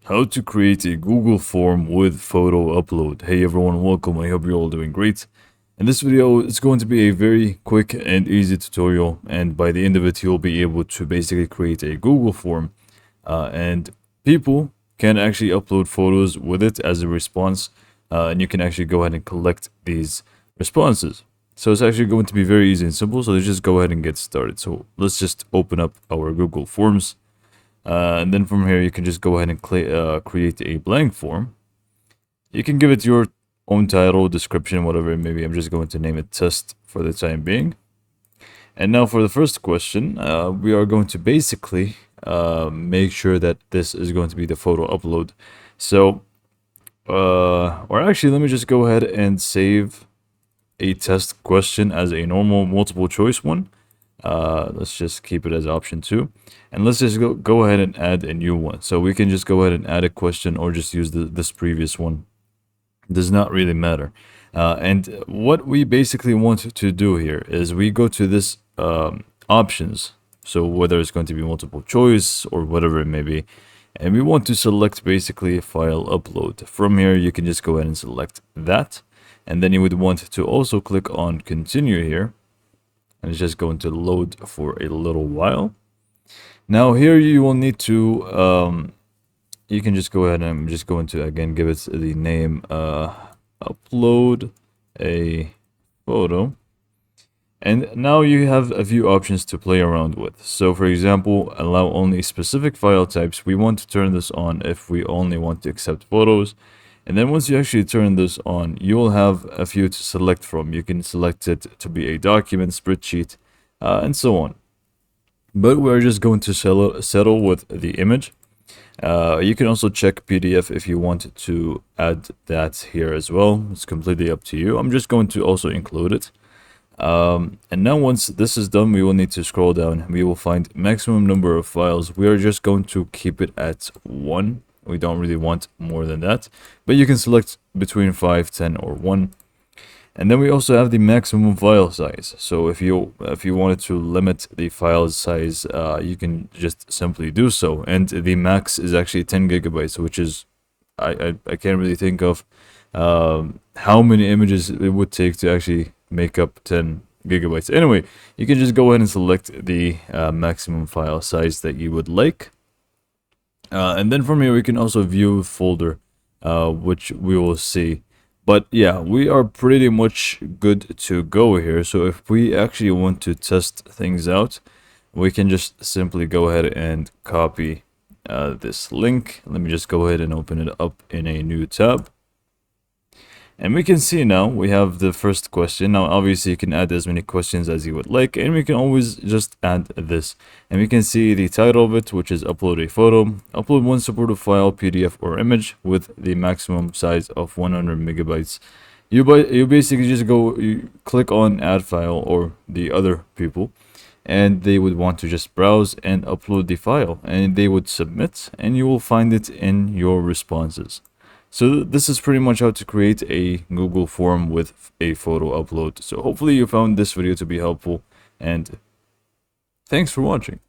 how to create a Google form with photo upload. Hey everyone, welcome. I hope you're all doing great. In this video, it's going to be a very quick and easy tutorial, and by the end of it, you'll be able to basically create a Google form, and people can actually upload photos with it as a response, and you can actually go ahead and collect these responses. So it's actually going to be very easy and simple. So let's just go ahead and get started. So let's just open up our Google Forms. And then from here, you can just go ahead and create a blank form. You can give it your own title, description, whatever it may be. I'm just going to name it test for the time being. And now for the first question, we are going to basically make sure that this is going to be the photo upload. So, or actually, let me just go ahead and save a test question as a normal multiple choice one. Let's just keep it as option 2, and let's just go ahead and add a new one. So we can just go ahead and add a question or just use this previous one. It does not really matter. And what we basically want to do here is we go to this options. So whether it's going to be multiple choice or whatever it may be, and we want to select basically file upload. From here, you can just go ahead and select that. And then you would want to also click on continue here. And it's just going to load for a little while. Now here you will need to, you can just go ahead and I'm just going to again give it the name upload a photo. And now you have a few options to play around with. So for example, allow only specific file types. We want to turn this on if we only want to accept photos. And then once you actually turn this on, you will have a few to select from. You can select it to be a document, spreadsheet, and so on. But we're just going to settle with the image. You can also check PDF if you want to add that here as well. It's completely up to you. I'm just going to also include it. And now once this is done, we will need to scroll down. We will find maximum number of files. We are just going to keep it at 1. We don't really want more than that, but you can select between 5, 10, or 1. And then we also have the maximum file size. So if you wanted to limit the file size, you can just simply do so. And the max is actually 10 gigabytes, which is I can't really think of how many images it would take to actually make up 10 gigabytes. Anyway, you can just go ahead and select the maximum file size that you would like. And then from here, we can also view folder, which we will see. But yeah, we are pretty much good to go here. So if we actually want to test things out, we can just simply go ahead and copy this link. Let me just go ahead and open it up in a new tab. And we can see now we have the first question. Now, obviously, you can add as many questions as you would like, and we can always just add this. And we can see the title of it, which is upload a photo. Upload one supported file, PDF, or image with the maximum size of 100 megabytes. You basically just you click on add file or the other people, and they would want to just browse and upload the file, and they would submit, and you will find it in your responses. So this is pretty much how to create a Google form with a photo upload. So hopefully you found this video to be helpful, and thanks for watching.